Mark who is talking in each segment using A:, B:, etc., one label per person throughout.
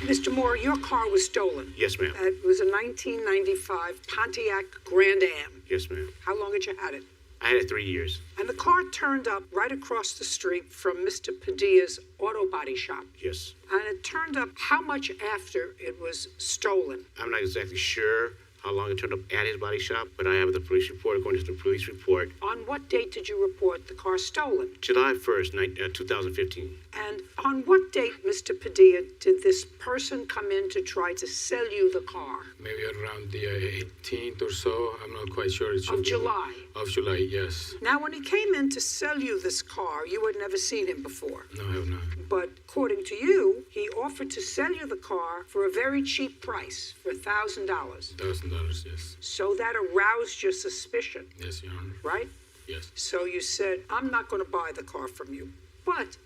A: Mr. Moore, your car was stolen.
B: Yes, ma'am.
A: It was a 1995 Pontiac Grand Am.
B: Yes, ma'am.
A: How long had you had it?
B: I had it 3 years.
A: And the car turned up right across the street from Mr. Padilla's auto body shop.
B: Yes.
A: And it turned up how much after it was stolen?
B: I'm not exactly sure how long it turned up at his body shop, but I have the police report. According to the police report,
A: On what date did you report the car stolen?
B: July 1st, 2015.
A: And on what date, Mr. Padilla, did this person come in to try to sell you the car?
C: Maybe around the 18th or so. I'm not quite sure. It should
A: Of
C: be-
A: July.
C: Of July, yes.
A: Now, when he came in to sell you this car, you had never seen him before.
C: No, I have not.
A: But according to you, he offered to sell you the car for a very cheap price, for $1,000.
C: $1,000, yes.
A: So that aroused your suspicion,
C: Yes, Your Honor.
A: right?
C: Yes.
A: So you said, I'm not going to buy the car from you. But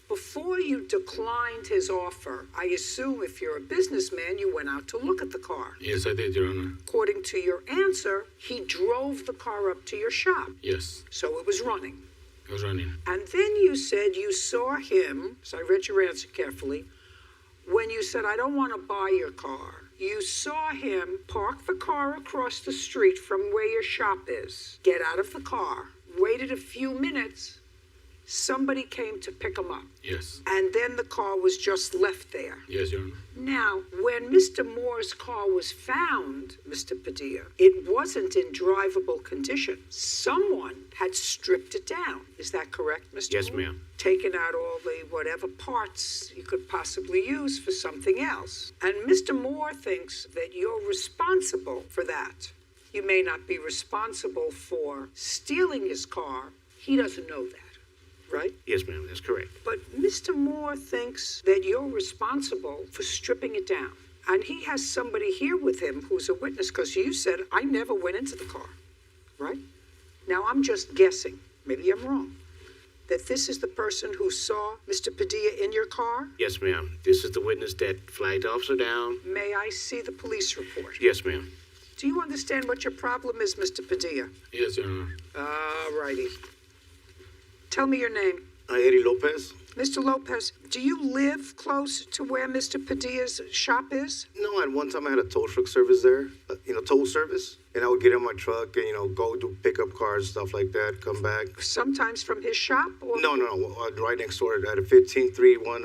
A: before you declined his offer, I assume if you're a businessman, you went out to look at the car.
C: Yes, I did, Your Honor.
A: According to your answer, he drove the car up to your shop.
C: Yes.
A: So it was running.
C: I was running.
A: And then you said you saw him, so I read your answer carefully, when you said, I don't want to buy your car. You saw him park the car across the street from where your shop is, get out of the car, waited a few minutes, somebody came to pick him up,
C: Yes.
A: and then the car was just left there.
C: Yes, Your Honor.
A: Now, when Mr. Moore's car was found, Mr. Padilla, it wasn't in drivable condition. Someone had stripped it down. Is that correct, Mr.
B: Yes,
A: Moore?
B: ma'am.
A: Taken out all the whatever parts you could possibly use for something else. And Mr. Moore thinks that you're responsible for that. You may not be responsible for stealing his car. He doesn't know that. Right?
B: Yes, ma'am. That's correct.
A: But Mr. Moore thinks that you're responsible for stripping it down. And he has somebody here with him who's a witness, because you said, I never went into the car. Right? Now, I'm just guessing, maybe I'm wrong, that this is the person who saw Mr. Padilla in your car?
B: Yes, ma'am. This is the witness that flagged the officer down.
A: May I see the police report?
B: Yes, ma'am.
A: Do you understand what your problem is, Mr. Padilla?
C: Yes, Your Honor.
A: All righty. Tell me your name.
D: Eddie Lopez.
A: Mr. Lopez, do you live close to where Mr. Padilla's shop is?
D: No, at one time I had a tow truck service there, tow service. And I would get in my truck and, go do pickup cars, stuff like that, come back.
A: Sometimes from his shop? Or?
D: No, right next door at a 1531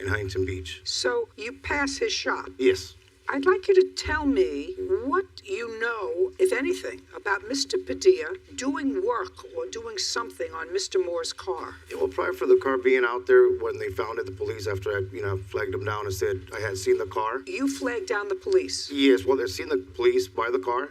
D: in Huntington Beach.
A: So you pass his shop?
D: Yes.
A: I'd like you to tell me what you know, if anything, about Mr. Padilla doing work or doing something on Mr. Moore's car.
D: Yeah, well, prior for the car being out there, when they found it, the police, after I, flagged them down and said I had seen the car.
A: You flagged down the police?
D: Yes, well, they'd seen the police by the car.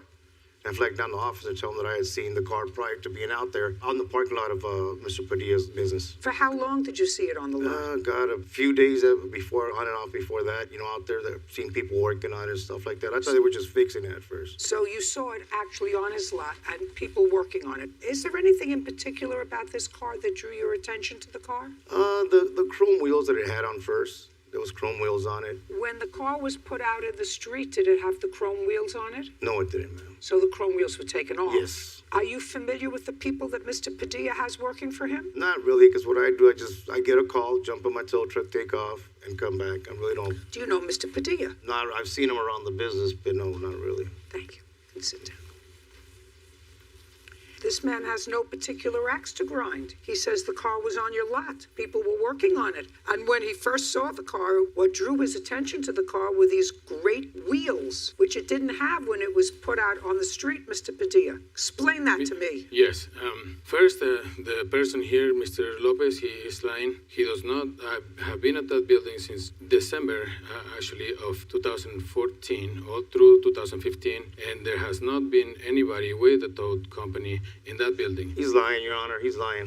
D: And flagged down the officer, telling them that I had seen the car prior to being out there on the parking lot of Mr. Padilla's business.
A: For how long did you see it on the lot?
D: God, a few days before, on and off before that, out there, that seen people working on it and stuff like that. I thought they were just fixing it at first.
A: So you saw it actually on his lot and people working on it. Is there anything in particular about this car that drew your attention to the car?
D: The chrome wheels that it had on first. There was chrome wheels on it.
A: When the car was put out in the street, did it have the chrome wheels on it?
D: No, it didn't, ma'am.
A: So the chrome wheels were taken off?
D: Yes.
A: Are you familiar with the people that Mr. Padilla has working for him?
D: Not really, because what I do, I get a call, jump in my tow truck, take off, and come back. I really don't.
A: Do you know Mr. Padilla?
D: I've seen him around the business, but no, not really.
A: Thank you. You can sit down. This man has no particular axe to grind. He says the car was on your lot. People were working on it. And when he first saw the car, what drew his attention to the car were these great wheels, which it didn't have when it was put out on the street, Mr. Padilla. Explain that to me.
C: Yes. First, the person here, Mr. Lopez, he is lying. He does not have been at that building since December, actually, of 2014, all through 2015, and there has not been anybody with the tow company in that building.
D: He's lying, Your Honor. He's lying.